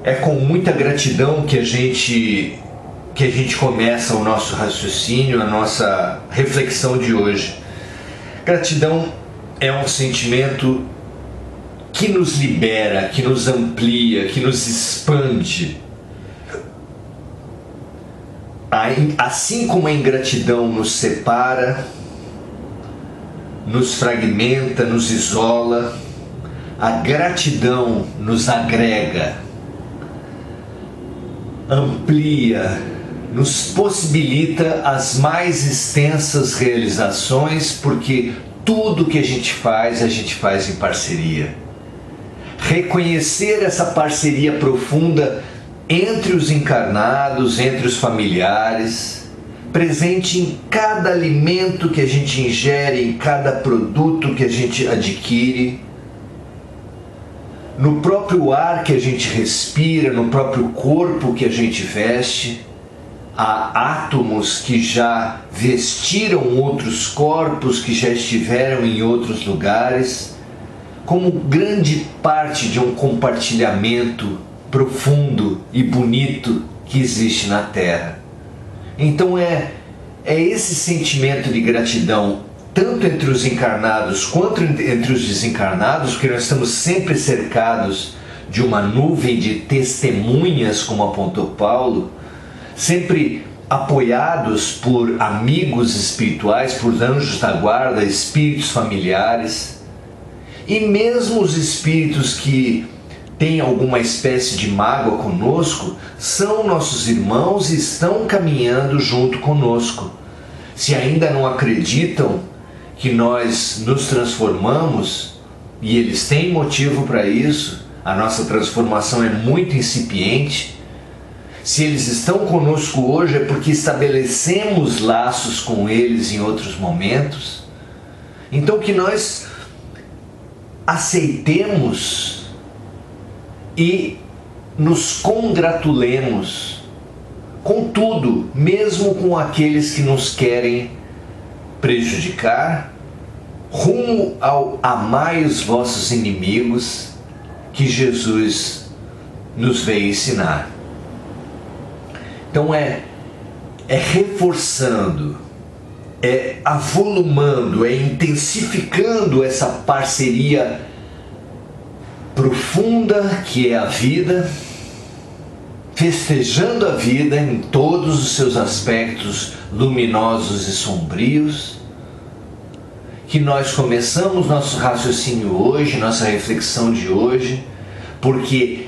É com muita gratidão que a gente começa o nosso raciocínio, a nossa reflexão de hoje. Gratidão é um sentimento que nos libera, que nos amplia, que nos expande. Assim como a ingratidão nos separa, nos fragmenta, nos isola, a gratidão nos agrega, amplia, nos possibilita as mais extensas realizações, porque tudo que a gente faz em parceria. Reconhecer essa parceria profunda entre os encarnados, entre os familiares, presente em cada alimento que a gente ingere, em cada produto que a gente adquire, no próprio ar que a gente respira, no próprio corpo que a gente veste. Há átomos que já vestiram outros corpos, que já estiveram em outros lugares, como grande parte de um compartilhamento profundo e bonito que existe na Terra. Então é esse sentimento de gratidão, tanto entre os encarnados quanto entre os desencarnados, porque nós estamos sempre cercados de uma nuvem de testemunhas, como apontou Paulo, sempre apoiados por amigos espirituais, por anjos da guarda, espíritos familiares, e mesmo os espíritos que têm alguma espécie de mágoa conosco, são nossos irmãos e estão caminhando junto conosco. Se ainda não acreditam que nós nos transformamos, e eles têm motivo para isso, a nossa transformação é muito incipiente. Se eles estão conosco hoje é porque estabelecemos laços com eles em outros momentos. Então que nós aceitemos e nos congratulemos com tudo, mesmo com aqueles que nos querem prejudicar, rumo ao amai os vossos inimigos que Jesus nos veio ensinar. Então é reforçando, é avolumando, é intensificando essa parceria profunda que é a vida, festejando a vida em todos os seus aspectos luminosos e sombrios, que nós começamos nosso raciocínio hoje, nossa reflexão de hoje, porque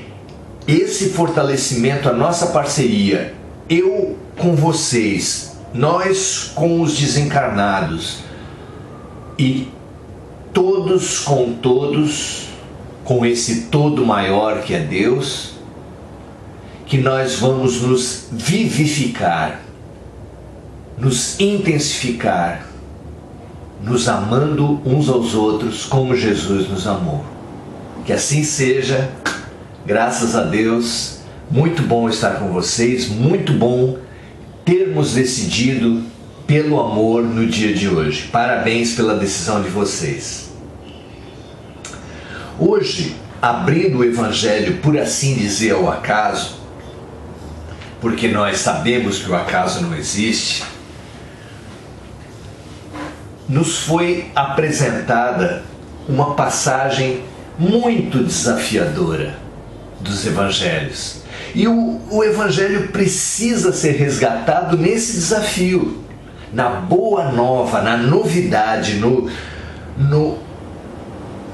esse fortalecimento, a nossa parceria, eu com vocês, nós com os desencarnados e todos, com esse todo maior que é Deus, que nós vamos nos vivificar, nos intensificar, nos amando uns aos outros como Jesus nos amou. Que assim seja, graças a Deus. Muito bom estar com vocês, muito bom termos decidido pelo amor no dia de hoje. Parabéns pela decisão de vocês. Hoje, abrindo o Evangelho, por assim dizer, ao acaso, porque nós sabemos que o acaso não existe, nos foi apresentada uma passagem muito desafiadora dos Evangelhos. E o Evangelho precisa ser resgatado nesse desafio, na boa nova, na novidade, no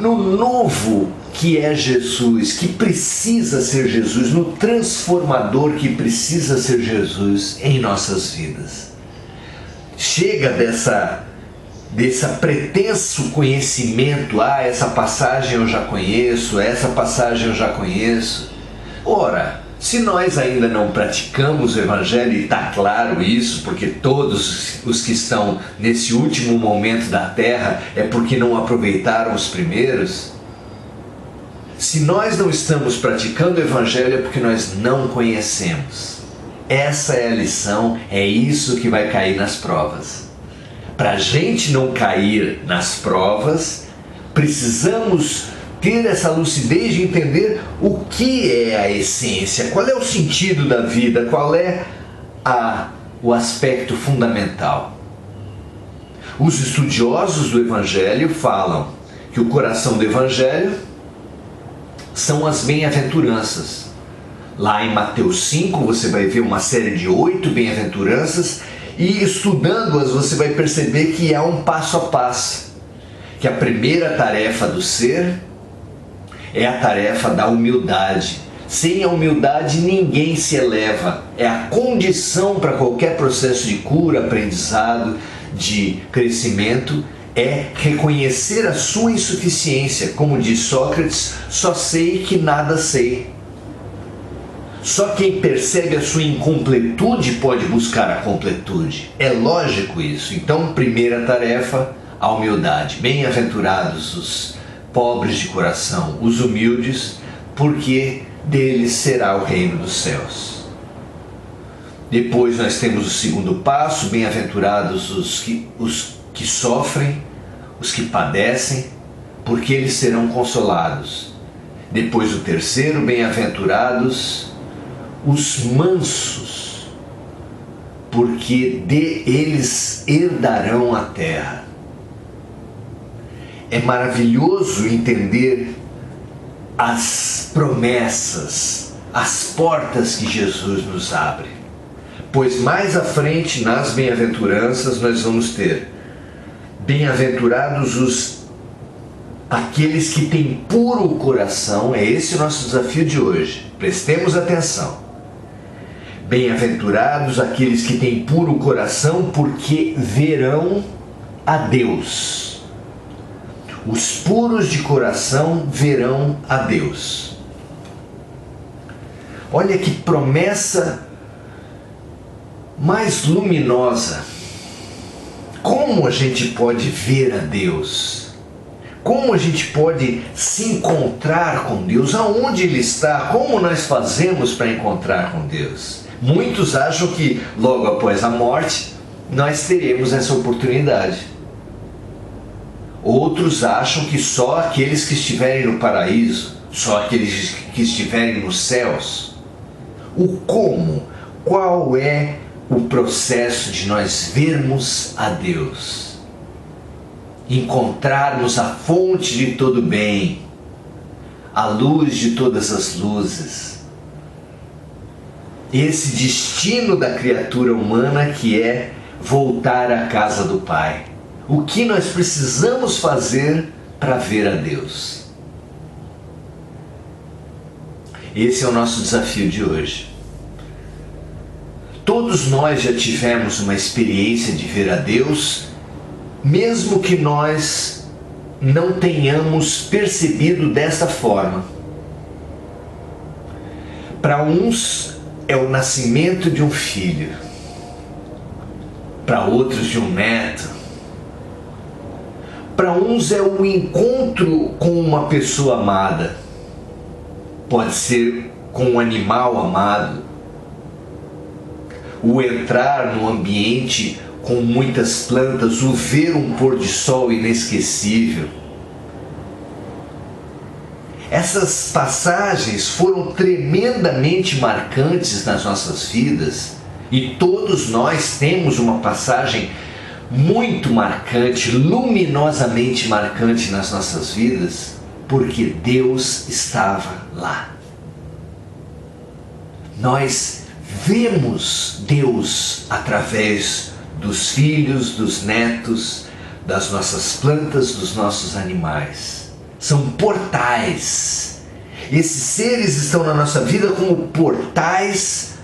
novo que é Jesus, que precisa ser Jesus, no transformador que precisa ser Jesus em nossas vidas. Chega desse pretenso conhecimento, essa passagem eu já conheço, essa passagem eu já conheço. Ora, se nós ainda não praticamos o Evangelho, e está claro isso, porque todos os que estão nesse último momento da Terra é porque não aproveitaram os primeiros. Se nós não estamos praticando o Evangelho é porque nós não conhecemos. Essa é a lição, é isso que vai cair nas provas. Para a gente não cair nas provas, precisamos ter essa lucidez de entender o que é a essência, qual é o sentido da vida, qual é o aspecto fundamental. Os estudiosos do Evangelho falam que o coração do Evangelho são as bem-aventuranças. Lá em Mateus 5 você vai ver uma série de 8 bem-aventuranças e estudando-as você vai perceber que é um passo a passo. Que a primeira tarefa do ser é a tarefa da humildade. Sem a humildade ninguém se eleva. É a condição para qualquer processo de cura, aprendizado, de crescimento, é reconhecer a sua insuficiência. Como diz Sócrates, só sei que nada sei. Só quem percebe a sua incompletude pode buscar a completude. É lógico isso. Então, primeira tarefa, a humildade. Bem-aventurados os pobres de coração, os humildes, porque deles será o reino dos céus. Depois nós temos o segundo passo, bem-aventurados os que sofrem, os que padecem, porque eles serão consolados. Depois o terceiro, bem-aventurados os mansos, porque eles herdarão a terra. É maravilhoso entender as promessas, as portas que Jesus nos abre. Pois mais à frente, nas bem-aventuranças, nós vamos ter bem-aventurados aqueles que têm puro coração. É esse o nosso desafio de hoje. Prestemos atenção. Bem-aventurados aqueles que têm puro coração, porque verão a Deus. Os puros de coração verão a Deus. Olha que promessa mais luminosa. Como a gente pode ver a Deus? Como a gente pode se encontrar com Deus? Aonde Ele está? Como nós fazemos para encontrar com Deus? Muitos acham que logo após a morte nós teremos essa oportunidade. Outros acham que só aqueles que estiverem no paraíso, só aqueles que estiverem nos céus. O como? Qual é o processo de nós vermos a Deus? Encontrarmos a fonte de todo bem, a luz de todas as luzes. Esse destino da criatura humana que é voltar à casa do Pai. O que nós precisamos fazer para ver a Deus? Esse é o nosso desafio de hoje. Todos nós já tivemos uma experiência de ver a Deus, mesmo que nós não tenhamos percebido dessa forma. Para uns é o nascimento de um filho, para outros de um neto, para uns é o encontro com uma pessoa amada, pode ser com um animal amado, o entrar num ambiente com muitas plantas, o ver um pôr de sol inesquecível. Essas passagens foram tremendamente marcantes nas nossas vidas e todos nós temos uma passagem muito marcante, luminosamente marcante nas nossas vidas, porque Deus estava lá. Nós vemos Deus através dos filhos, dos netos, das nossas plantas, dos nossos animais. São portais. Esses seres estão na nossa vida como portais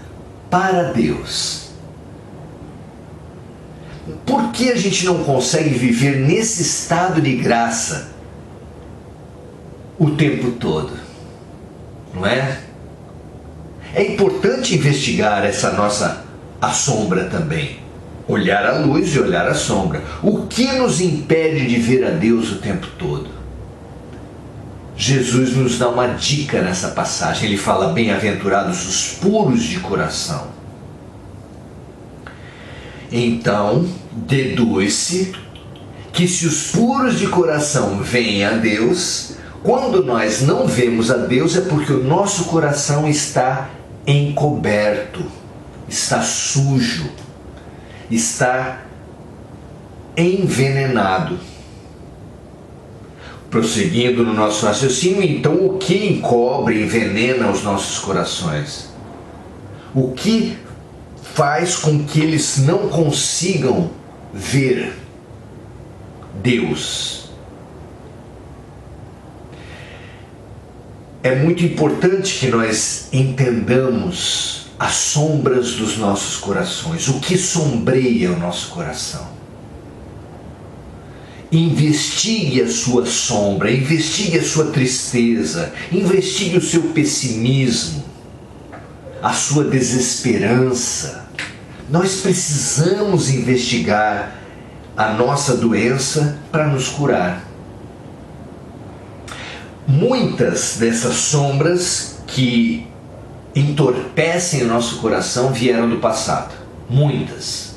para Deus. Por que a gente não consegue viver nesse estado de graça o tempo todo? Não é? É importante investigar essa nossa sombra também. Olhar a luz e olhar a sombra. O que nos impede de ver a Deus o tempo todo? Jesus nos dá uma dica nessa passagem. Ele fala: bem-aventurados os puros de coração. Então, deduz-se que se os puros de coração veem a Deus, Quando nós não vemos a Deus é porque o nosso coração está encoberto, está sujo, está envenenado. Prosseguindo no nosso raciocínio, então o que encobre, envenena os nossos corações? O que faz com que eles não consigam ver Deus? É muito importante que nós entendamos as sombras dos nossos corações, o que sombreia o nosso coração. Investigue a sua sombra, investigue a sua tristeza, investigue o seu pessimismo, a sua desesperança. Nós precisamos investigar a nossa doença para nos curar. Muitas dessas sombras que entorpecem o nosso coração vieram do passado. Muitas.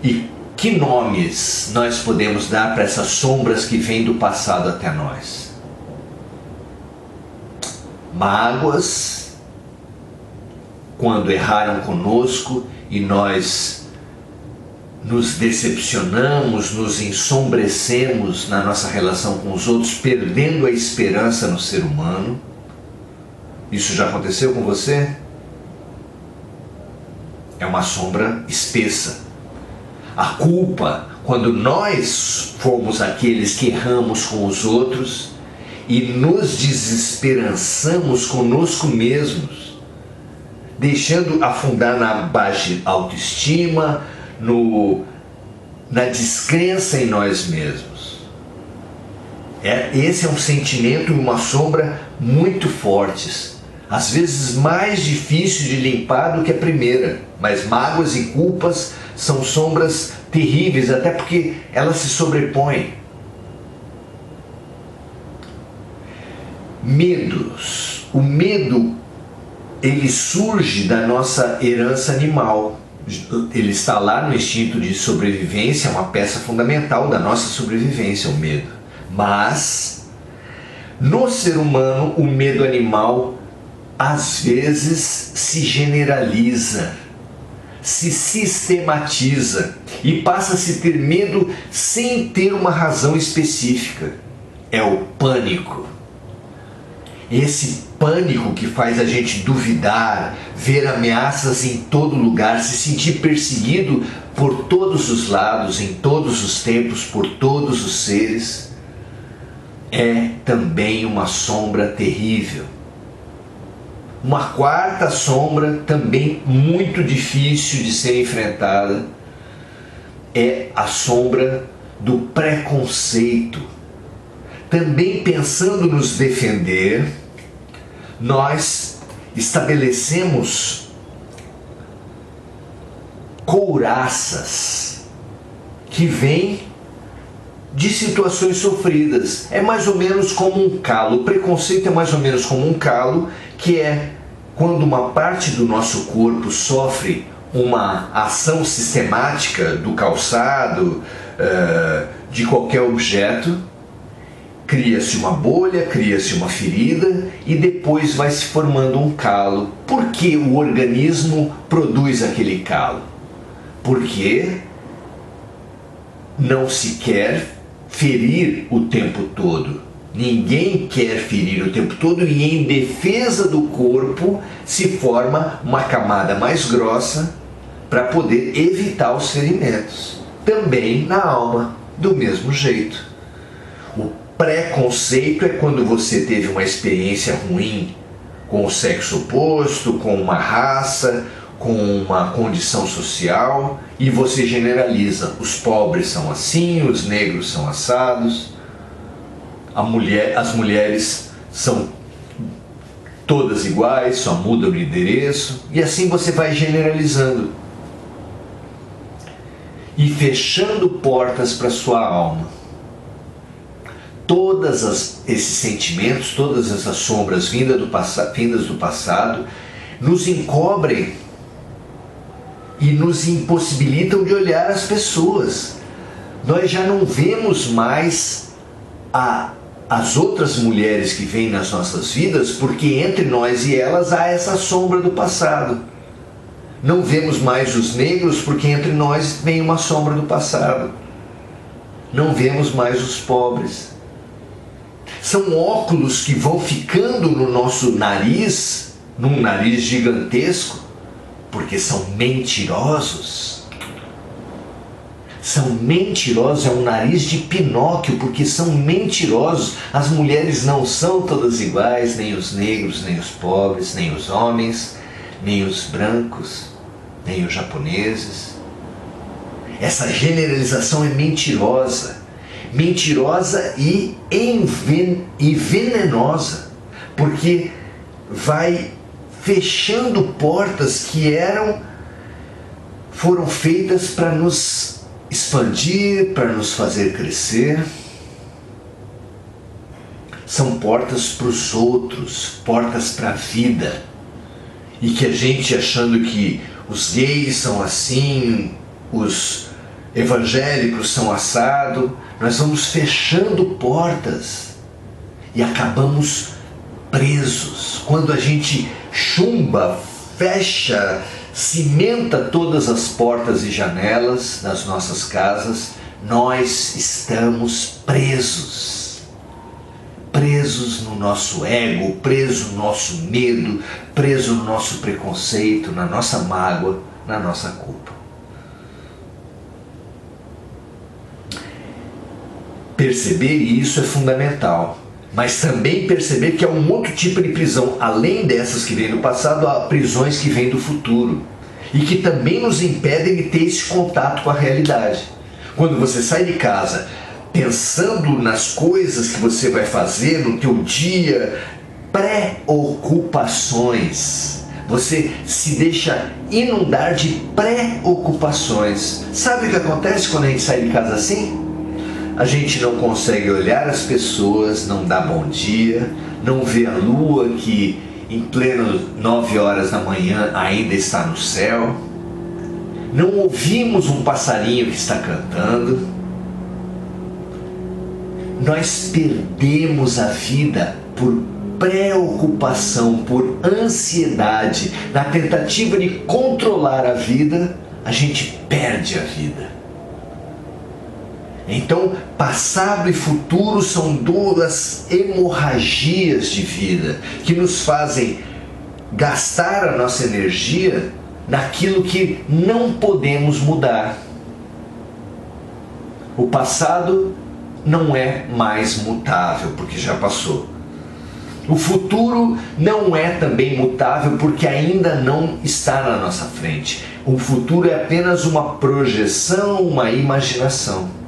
E que nomes nós podemos dar para essas sombras que vêm do passado até nós? Mágoas, quando erraram conosco e nós nos decepcionamos, nos ensombrecemos na nossa relação com os outros, perdendo a esperança no ser humano. Isso já aconteceu com você? É uma sombra espessa. A culpa, quando nós fomos aqueles que erramos com os outros e nos desesperançamos conosco mesmos, deixando afundar na baixa autoestima, na descrença em nós mesmos. Esse é um sentimento e uma sombra muito fortes, às vezes mais difícil de limpar do que a primeira, mas mágoas e culpas são sombras terríveis, até porque elas se sobrepõem. Medos. O medo, ele surge da nossa herança animal. Ele está lá no instinto de sobrevivência, é uma peça fundamental da nossa sobrevivência, o medo. Mas, no ser humano, o medo animal às vezes se generaliza, se sistematiza e passa a se ter medo sem ter uma razão específica. É o pânico. Esse pânico que faz a gente duvidar, ver ameaças em todo lugar, se sentir perseguido por todos os lados, em todos os tempos, por todos os seres, é também uma sombra terrível. Uma quarta sombra, também muito difícil de ser enfrentada, é a sombra do preconceito. Também pensando nos defender, nós estabelecemos couraças que vêm de situações sofridas. É mais ou menos como um calo. O preconceito é mais ou menos como um calo, que é quando uma parte do nosso corpo sofre uma ação sistemática do calçado, de qualquer objeto, cria-se uma bolha, cria-se uma ferida e depois vai se formando um calo. Por que o organismo produz aquele calo? Porque não se quer ferir o tempo todo. Ninguém quer ferir o tempo todo e em defesa do corpo se forma uma camada mais grossa para poder evitar os ferimentos. Também na alma, do mesmo jeito. O preconceito é quando você teve uma experiência ruim com o sexo oposto, com uma raça, com uma condição social e você generaliza. Os pobres são assim, os negros são assados, as mulheres são todas iguais, só muda o endereço, e assim você vai generalizando e fechando portas para sua alma. Esses sentimentos, todas essas sombras vindas do passado, nos encobrem e nos impossibilitam de olhar as pessoas. Nós já não vemos mais a as outras mulheres que vêm nas nossas vidas, porque entre nós e elas há essa sombra do passado. Não vemos mais os negros porque entre nós vem uma sombra do passado. Não vemos mais os pobres. São óculos que vão ficando no nosso nariz, num nariz gigantesco, porque são mentirosos. São mentirosos, é um nariz de Pinóquio, porque são mentirosos. As mulheres não são todas iguais, nem os negros, nem os pobres, nem os homens, nem os brancos, nem os japoneses. Essa generalização é mentirosa. Mentirosa e venenosa, porque vai fechando portas que foram feitas para nos expandir, para nos fazer crescer. São portas para os outros, portas para a vida. E que a gente, achando que os gays são assim, os evangélicos são assado, nós vamos fechando portas e acabamos presos. Quando a gente chumba, fecha, cimenta todas as portas e janelas das nossas casas, nós estamos presos. Presos no nosso ego, presos no nosso medo, presos no nosso preconceito, na nossa mágoa, na nossa culpa. Perceber isso é fundamental, mas também perceber que há um outro tipo de prisão, além dessas que vêm do passado, há prisões que vêm do futuro e que também nos impedem de ter esse contato com a realidade. Quando você sai de casa pensando nas coisas que você vai fazer no teu dia, preocupações, você se deixa inundar de preocupações. Sabe o que acontece quando a gente sai de casa assim? A gente não consegue olhar as pessoas, não dá bom dia, não vê a lua que em pleno 9 horas da manhã ainda está no céu, não ouvimos um passarinho que está cantando. Nós perdemos a vida por preocupação, por ansiedade. Na tentativa de controlar a vida, a gente perde a vida. Então, passado e futuro são duas hemorragias de vida que nos fazem gastar a nossa energia naquilo que não podemos mudar. O passado não é mais mutável, porque já passou. O futuro não é também mutável, porque ainda não está na nossa frente. O futuro é apenas uma projeção, uma imaginação.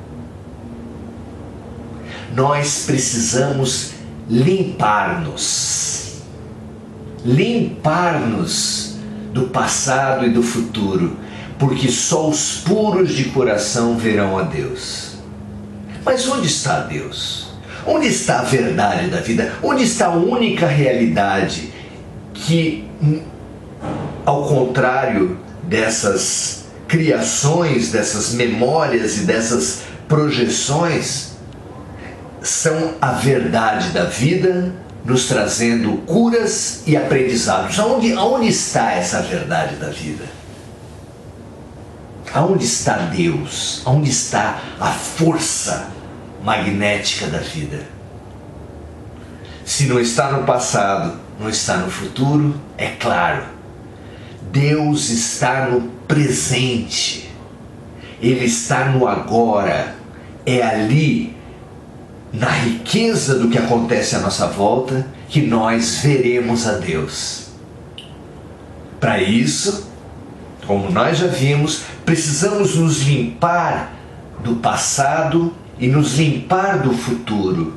Nós precisamos limpar-nos do passado e do futuro, porque só os puros de coração verão a Deus. Mas onde está Deus? Onde está a verdade da vida? Onde está a única realidade que, ao contrário dessas criações, dessas memórias e dessas projeções, são a verdade da vida, nos trazendo curas e aprendizados. Aonde está essa verdade da vida? Aonde está Deus? Aonde está a força magnética da vida? Se não está no passado, não está no futuro, é claro. Deus está no presente. Ele está no agora. É ali, na riqueza do que acontece à nossa volta, que nós veremos a Deus. Para isso, como nós já vimos, precisamos nos limpar do passado e nos limpar do futuro.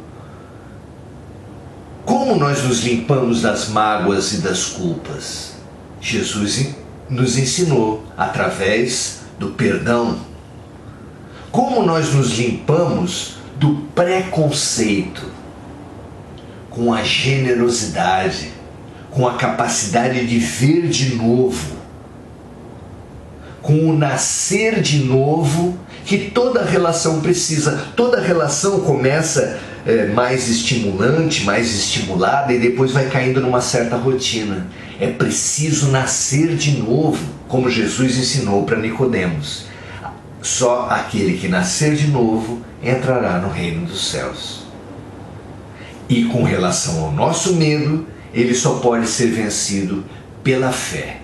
Como nós nos limpamos das mágoas e das culpas? Jesus nos ensinou através do perdão. Como nós nos limpamos do preconceito? Com a generosidade, com a capacidade de ver de novo, com o nascer de novo que toda relação precisa. Toda relação começa mais estimulante, mais estimulada, e depois vai caindo numa certa rotina. É preciso nascer de novo, como Jesus ensinou para Nicodemos. Só aquele que nascer de novo entrará no reino dos céus. E com relação ao nosso medo, ele só pode ser vencido pela fé,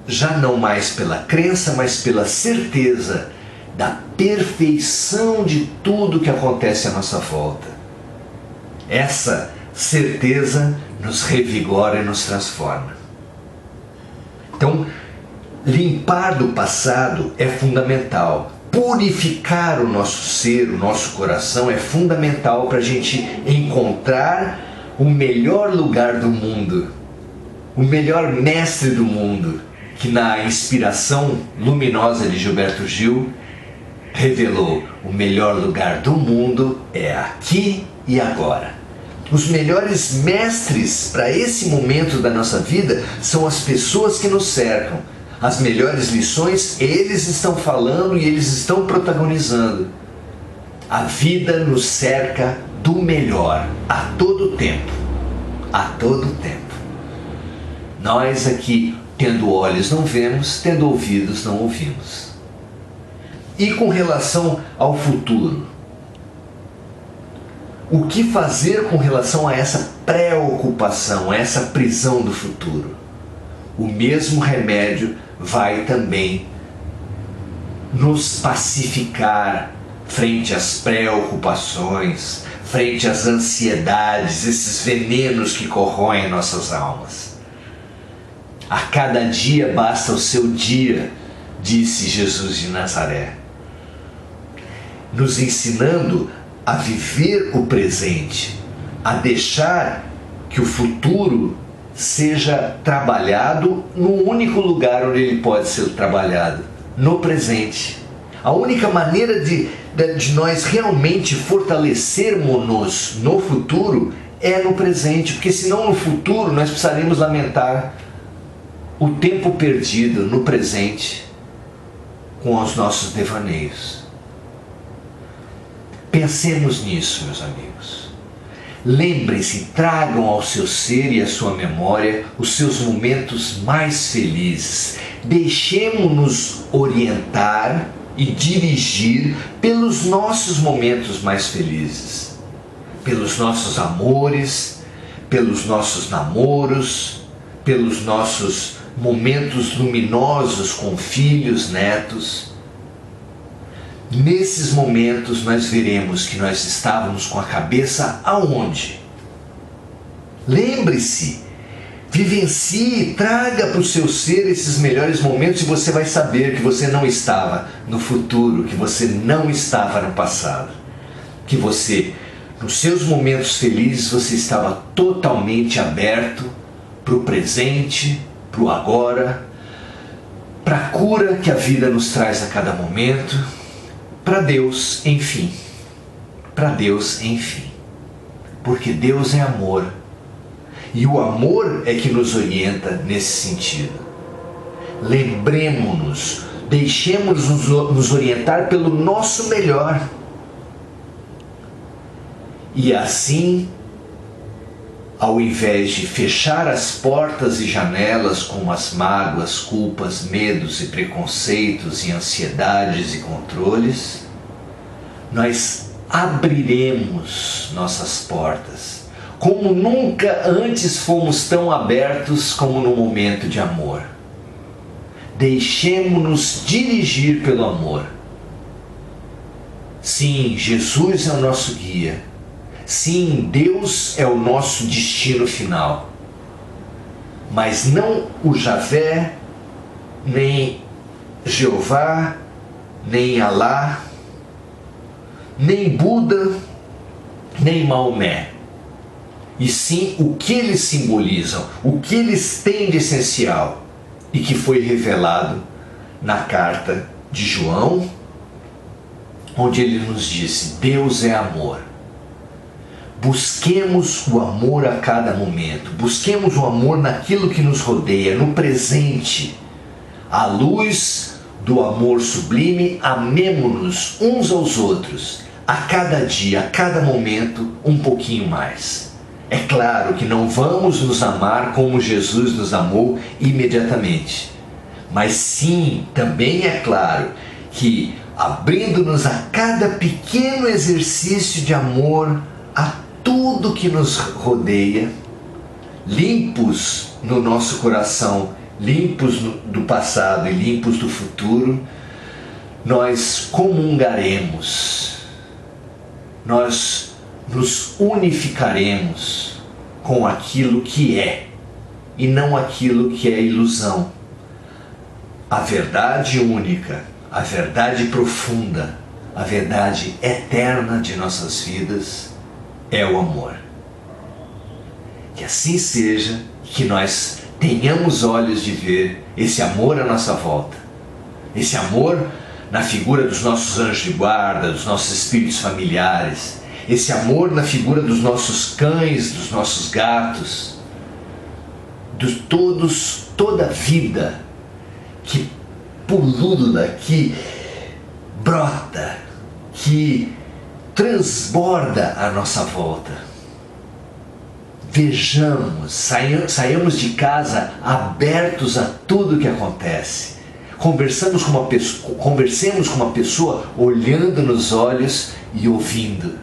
já não mais pela crença, mas pela certeza da perfeição de tudo que acontece à nossa volta. Essa certeza nos revigora e nos transforma. Então, limpar do passado é fundamental. Purificar o nosso ser, o nosso coração é fundamental para a gente encontrar o melhor lugar do mundo, o melhor mestre do mundo, que na inspiração luminosa de Gilberto Gil revelou: o melhor lugar do mundo é aqui e agora. Os melhores mestres para esse momento da nossa vida são as pessoas que nos cercam. As melhores lições eles estão falando e eles estão protagonizando. A vida nos cerca do melhor a todo tempo. A todo tempo. Nós aqui, tendo olhos não vemos, tendo ouvidos não ouvimos. E com relação ao futuro? O que fazer com relação a essa preocupação, a essa prisão do futuro? O mesmo remédio vai também nos pacificar frente às preocupações, frente às ansiedades, esses venenos que corroem nossas almas. A cada dia basta o seu dia, disse Jesus de Nazaré, nos ensinando a viver o presente, a deixar que o futuro seja trabalhado no único lugar onde ele pode ser trabalhado, no presente. A única maneira de nós realmente fortalecermos-nos no futuro é no presente, porque senão no futuro nós precisaremos lamentar o tempo perdido no presente com os nossos devaneios. Pensemos nisso, meus amigos. Lembrem-se, tragam ao seu ser e à sua memória os seus momentos mais felizes. Deixemo-nos orientar e dirigir pelos nossos momentos mais felizes, pelos nossos amores, pelos nossos namoros, pelos nossos momentos luminosos com filhos, netos. Nesses momentos nós veremos que nós estávamos com a cabeça aonde? Lembre-se, vivencie, traga para o seu ser esses melhores momentos e você vai saber que você não estava no futuro, que você não estava no passado, que você, nos seus momentos felizes, você estava totalmente aberto para o presente, para o agora, para a cura que a vida nos traz a cada momento, para Deus, enfim. Para Deus, enfim. Porque Deus é amor. E o amor é que nos orienta nesse sentido. Lembremos-nos, deixemos-nos nos orientar pelo nosso melhor. E assim, ao invés de fechar as portas e janelas com as mágoas, culpas, medos e preconceitos e ansiedades e controles, nós abriremos nossas portas, como nunca antes fomos tão abertos como no momento de amor. Deixemo-nos dirigir pelo amor. Sim, Jesus é o nosso guia. Sim, Deus é o nosso destino final. Mas não o Javé, nem Jeová, nem Alá, nem Buda, nem Maomé. E sim o que eles simbolizam, o que eles têm de essencial e que foi revelado na carta de João, onde ele nos disse: Deus é amor. Busquemos o amor a cada momento, busquemos o amor naquilo que nos rodeia, no presente. À luz do amor sublime, amemo-nos uns aos outros, a cada dia, a cada momento, um pouquinho mais. É claro que não vamos nos amar como Jesus nos amou imediatamente. Mas sim, também é claro que abrindo-nos a cada pequeno exercício de amor a tudo que nos rodeia, limpos no nosso coração, limpos do passado e limpos do futuro, nós comungaremos, nós nos unificaremos com aquilo que é e não aquilo que é ilusão. A verdade única, a verdade profunda, a verdade eterna de nossas vidas é o amor. Que assim seja, que nós tenhamos olhos de ver esse amor à nossa volta, esse amor na figura dos nossos anjos de guarda, dos nossos espíritos familiares, esse amor na figura dos nossos cães, dos nossos gatos, de toda a vida que pulula, que brota, que transborda à nossa volta. Vejamos, saiamos de casa abertos a tudo que acontece. Conversemos com uma pessoa olhando nos olhos e ouvindo.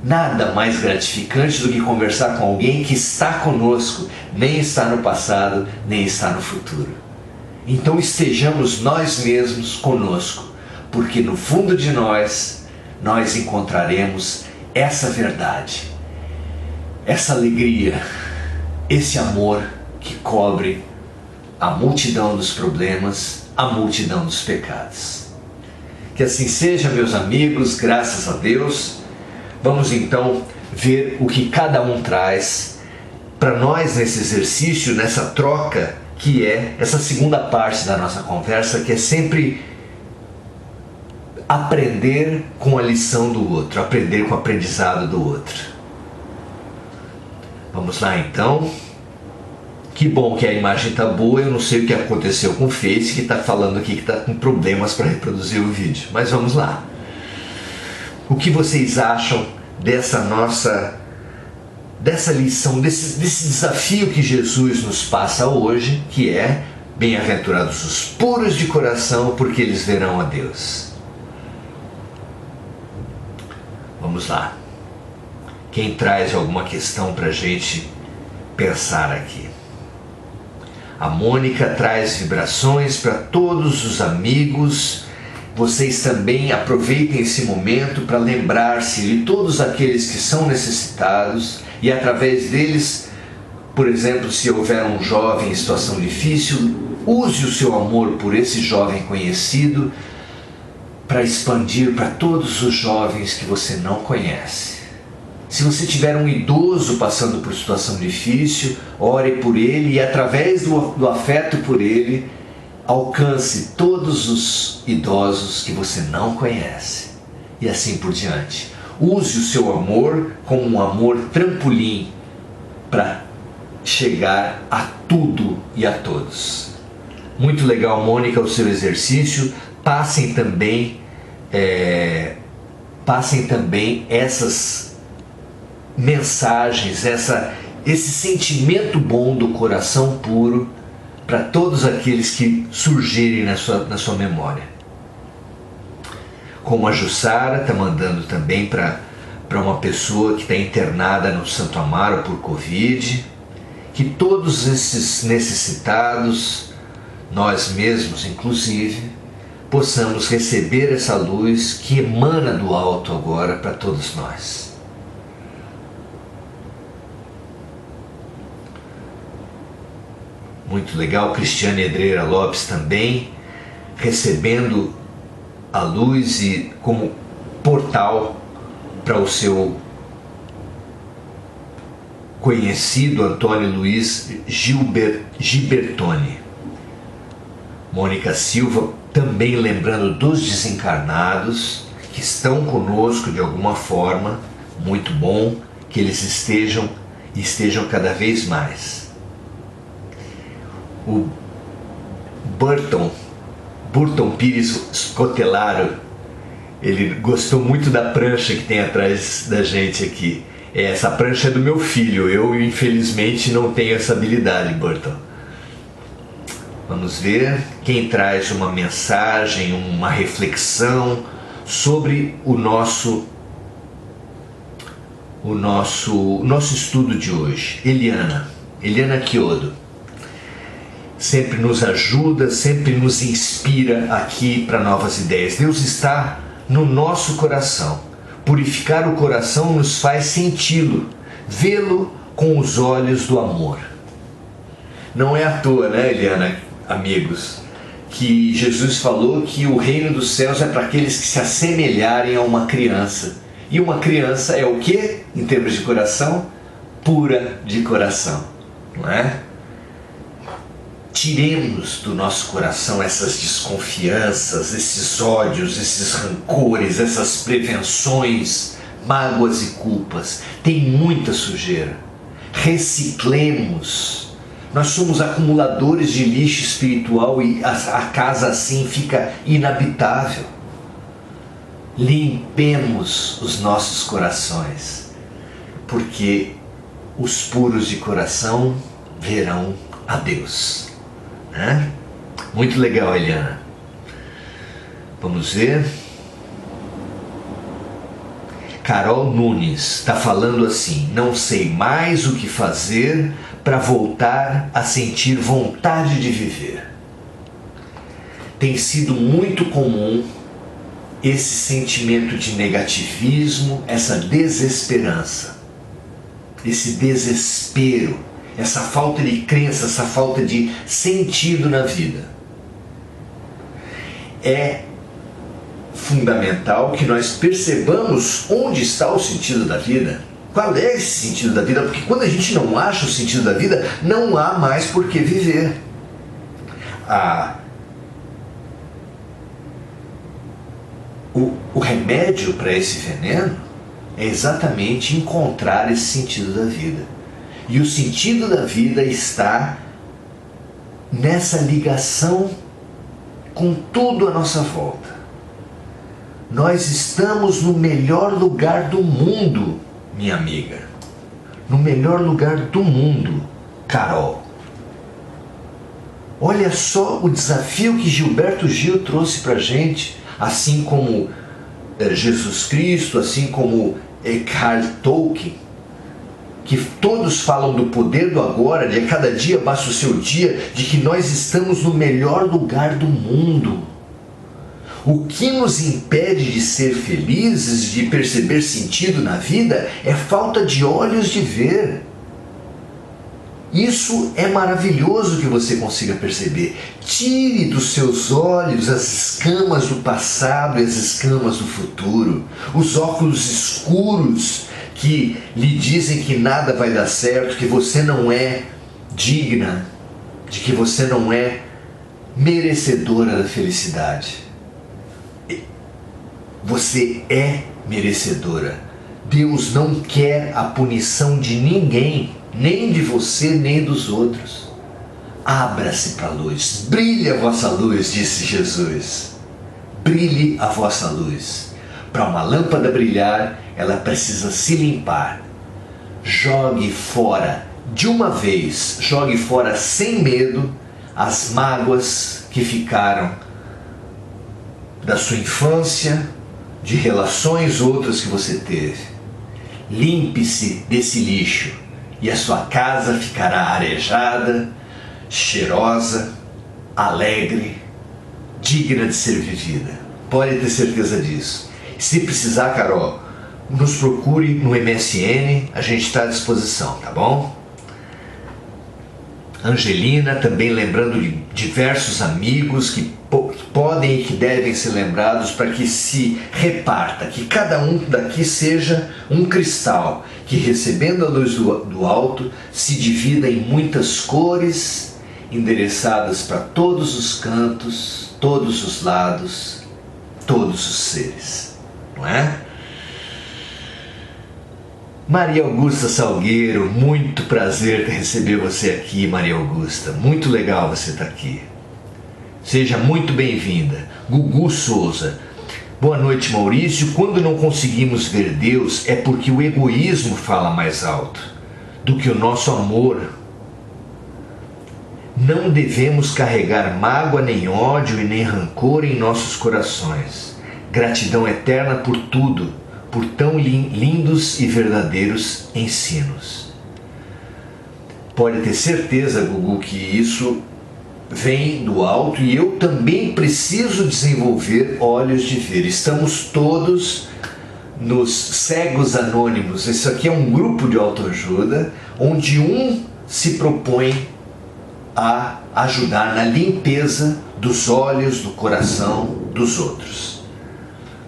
Nada mais gratificante do que conversar com alguém que está conosco, nem está no passado, nem está no futuro. Então estejamos nós mesmos conosco, porque no fundo de nós encontraremos essa verdade, essa alegria, esse amor que cobre a multidão dos problemas, a multidão dos pecados. Que assim seja, meus amigos, graças a Deus. Vamos então ver o que cada um traz para nós nesse exercício, nessa troca, que é essa segunda parte da nossa conversa, que é sempre aprender com a lição do outro, aprender com o aprendizado do outro. Vamos lá então. Que bom que a imagem está boa, eu não sei o que aconteceu com o Face, que está falando aqui que está com problemas para reproduzir o vídeo. Mas vamos lá. O que vocês acham dessa lição, desse desafio que Jesus nos passa hoje, que é: bem-aventurados os puros de coração, porque eles verão a Deus. Vamos lá. Quem traz alguma questão para a gente pensar aqui? A Mônica traz vibrações para todos os amigos. Vocês também aproveitem esse momento para lembrar-se de todos aqueles que são necessitados e através deles, por exemplo, se houver um jovem em situação difícil, use o seu amor por esse jovem conhecido para expandir para todos os jovens que você não conhece. Se você tiver um idoso passando por situação difícil, ore por ele e através do afeto por ele, alcance todos os idosos que você não conhece. E assim por diante. Use o seu amor como um amor trampolim para chegar a tudo e a todos. Muito legal, Mônica, o seu exercício. Passem também essas mensagens, esse sentimento bom do coração puro para todos aqueles que surgirem na sua memória. Como a Jussara está mandando também para uma pessoa que está internada no Santo Amaro por Covid, que todos esses necessitados, nós mesmos inclusive, possamos receber essa luz que emana do alto agora para todos nós. Muito legal, Cristiane Edreira Lopes também, recebendo a luz e como portal para o seu conhecido Antônio Luiz Gibertoni. Mônica Silva também lembrando dos desencarnados que estão conosco de alguma forma. Muito bom que eles estejam cada vez mais. O Burton Pires Cotelaro, Ele gostou muito da prancha que tem atrás da gente aqui. Essa prancha é do meu filho. Eu, infelizmente, não tenho essa habilidade, Burton. Vamos ver quem traz uma mensagem, uma reflexão sobre o nosso estudo de hoje. Eliana Chiodo. Sempre nos ajuda, sempre nos inspira aqui para novas ideias. Deus está no nosso coração. Purificar o coração nos faz senti-lo, vê-lo com os olhos do amor. Não é à toa, né, Eliana, amigos, que Jesus falou que o reino dos céus é para aqueles que se assemelharem a uma criança. E uma criança é o quê, em termos de coração? Pura de coração, não é? Tiremos do nosso coração essas desconfianças, esses ódios, esses rancores, essas prevenções, mágoas e culpas. Tem muita sujeira. Reciclemos. Nós somos acumuladores de lixo espiritual e a casa assim fica inabitável. Limpemos os nossos corações, porque os puros de coração verão a Deus. Muito legal, Eliana. Vamos ver. Carol Nunes está falando assim: não sei mais o que fazer para voltar a sentir vontade de viver. Tem sido muito comum esse sentimento de negativismo, essa desesperança, esse desespero, essa falta de crença, essa falta de sentido na vida. É fundamental que nós percebamos onde está o sentido da vida. Qual é esse sentido da vida? Porque quando a gente não acha o sentido da vida, não há mais por que viver. O remédio para esse veneno é exatamente encontrar esse sentido da vida. E o sentido da vida está nessa ligação com tudo à nossa volta. Nós estamos no melhor lugar do mundo, minha amiga. No melhor lugar do mundo, Carol. Olha só o desafio que Gilberto Gil trouxe para a gente, assim como Jesus Cristo, assim como Eckhart Tolle, que todos falam do poder do agora, de a cada dia basta o seu dia, de que nós estamos no melhor lugar do mundo. O que nos impede de ser felizes, de perceber sentido na vida, é falta de olhos de ver. Isso é maravilhoso que você consiga perceber. Tire dos seus olhos as escamas do passado e as escamas do futuro, os óculos escuros que lhe dizem que nada vai dar certo, que você não é digna, de que você não é merecedora da felicidade. Você é merecedora. Deus não quer a punição de ninguém, nem de você, nem dos outros. Abra-se para a luz, brilhe a vossa luz, disse Jesus. Brilhe a vossa luz. Para uma lâmpada brilhar, ela precisa se limpar. Jogue fora, de uma vez, jogue fora sem medo as mágoas que ficaram da sua infância, de relações outras que você teve. Limpe-se desse lixo e a sua casa ficará arejada, cheirosa, alegre, digna de ser vivida. Pode ter certeza disso. Se precisar, Carol, nos procure no MSN, a gente está à disposição, tá bom? Angelina, também lembrando de diversos amigos que podem e que devem ser lembrados para que se reparta, que cada um daqui seja um cristal, que recebendo a luz do alto se divida em muitas cores, endereçadas para todos os cantos, todos os lados, todos os seres, não é? Maria Augusta Salgueiro, muito prazer receber você aqui, Maria Augusta. Muito legal você estar aqui. Seja muito bem-vinda. Gugu Souza, Boa noite, Maurício. Quando não conseguimos ver Deus, é porque o egoísmo fala mais alto do que o nosso amor. Não devemos carregar mágoa, nem ódio e nem rancor em nossos corações. Gratidão eterna por tudo, por tão lindos e verdadeiros ensinos. Pode ter certeza, Gugu, que isso vem do alto e eu também preciso desenvolver olhos de ver. Estamos todos nos cegos anônimos. Isso aqui é um grupo de autoajuda onde um se propõe a ajudar na limpeza dos olhos, do coração dos outros.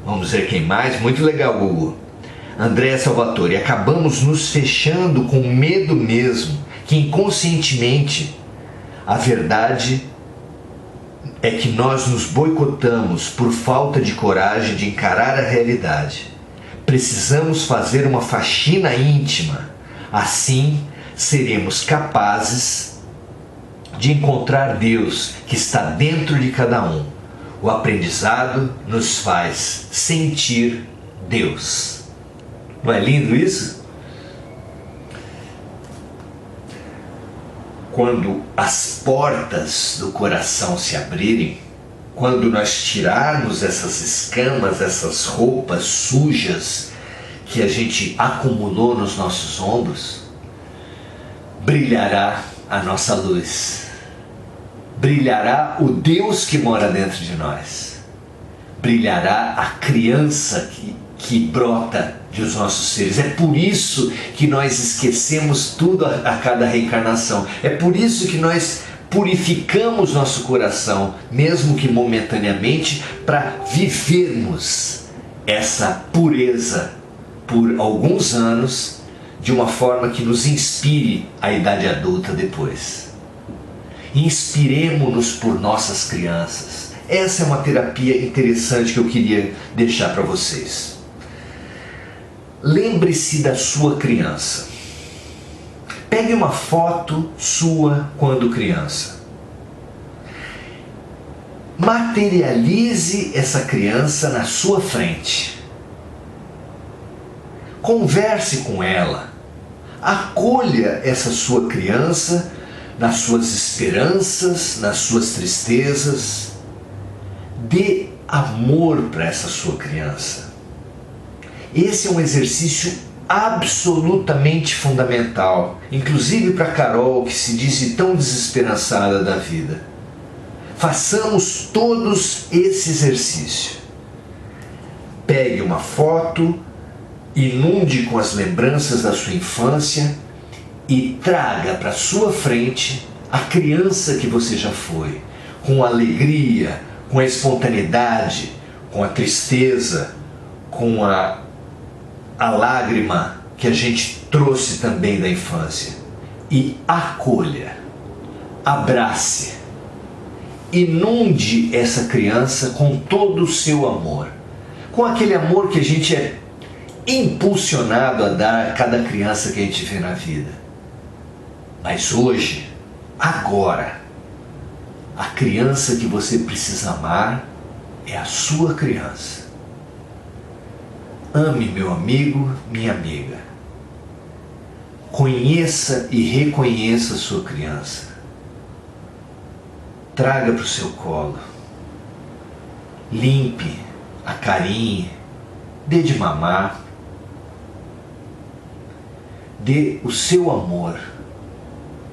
Vamos ver quem mais? Muito legal, Gugu. Andréa Salvatore. Acabamos nos fechando com medo mesmo, que inconscientemente a verdade é que nós nos boicotamos por falta de coragem de encarar a realidade. Precisamos fazer uma faxina íntima. Assim, seremos capazes de encontrar Deus que está dentro de cada um. O aprendizado nos faz sentir Deus. Não é lindo isso? Quando as portas do coração se abrirem, quando nós tirarmos essas escamas, essas roupas sujas que a gente acumulou nos nossos ombros, brilhará a nossa luz. Brilhará o Deus que mora dentro de nós. Brilhará a criança que brota dos nossos seres. É por isso que nós esquecemos tudo a cada reencarnação. É por isso que nós purificamos nosso coração, mesmo que momentaneamente, para vivermos essa pureza por alguns anos, de uma forma que nos inspire a idade adulta depois. Inspiremo-nos por nossas crianças. Essa é uma terapia interessante que eu queria deixar para vocês. Lembre-se da sua criança. Pegue uma foto sua quando criança. Materialize essa criança na sua frente. Converse com ela. Acolha essa sua criança nas suas esperanças, nas suas tristezas. Dê amor para essa sua criança. Esse é um exercício absolutamente fundamental, inclusive para Carol, que se diz tão desesperançada da vida. Façamos todos esse exercício. Pegue uma foto, inunde com as lembranças da sua infância e traga para sua frente a criança que você já foi, com a alegria, com a espontaneidade, com a tristeza, com a lágrima que a gente trouxe também da infância. E acolha, abrace, inunde essa criança com todo o seu amor, com aquele amor que a gente é impulsionado a dar a cada criança que a gente vê na vida. Mas hoje, agora, a criança que você precisa amar é a sua criança. Ame, meu amigo, minha amiga. Conheça e reconheça a sua criança. Traga para o seu colo. Limpe, acarinhe, dê de mamar. Dê o seu amor.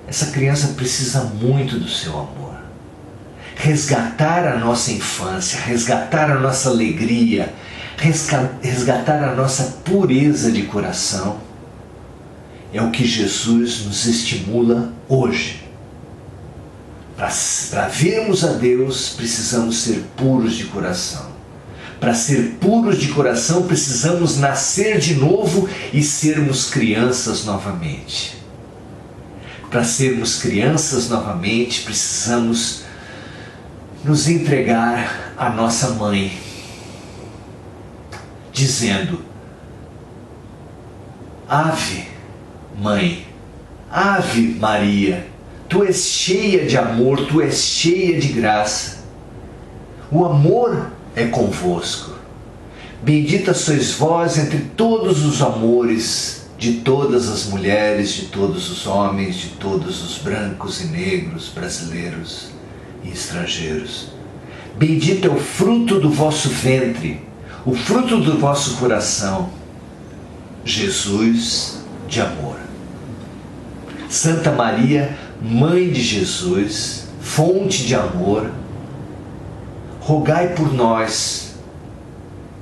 Essa criança precisa muito do seu amor. Resgatar a nossa infância, resgatar a nossa alegria, resgatar a nossa pureza de coração é o que Jesus nos estimula hoje. Para vermos a Deus, precisamos ser puros de coração. Para ser puros de coração, precisamos nascer de novo e sermos crianças novamente. Para sermos crianças novamente, precisamos nos entregar à nossa mãe, dizendo: Ave Mãe, Ave Maria, Tu és cheia de amor, Tu és cheia de graça. O amor é convosco. Bendita sois vós entre todos os amores de todas as mulheres, de todos os homens, de todos os brancos e negros, brasileiros e estrangeiros. Bendito é o fruto do vosso ventre, o fruto do vosso coração, Jesus de amor. Santa Maria, Mãe de Jesus, fonte de amor, rogai por nós,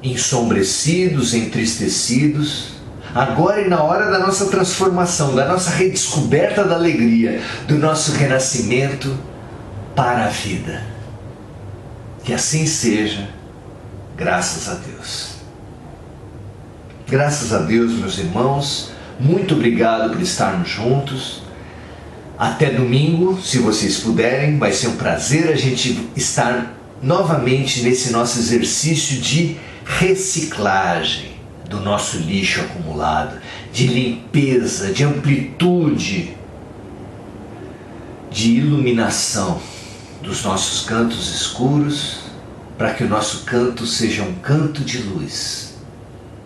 ensombrecidos, entristecidos, agora e na hora da nossa transformação, da nossa redescoberta da alegria, do nosso renascimento para a vida. Que assim seja, graças a Deus. Graças a Deus, meus irmãos, muito obrigado por estarmos juntos. Até domingo, se vocês puderem, vai ser um prazer a gente estar novamente nesse nosso exercício de reciclagem do nosso lixo acumulado, de limpeza, de amplitude, de iluminação dos nossos cantos escuros, para que o nosso canto seja um canto de luz,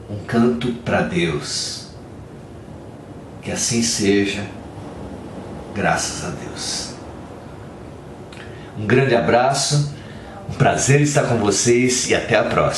um canto para Deus. Que assim seja, graças a Deus. Um grande abraço, um prazer estar com vocês e até a próxima.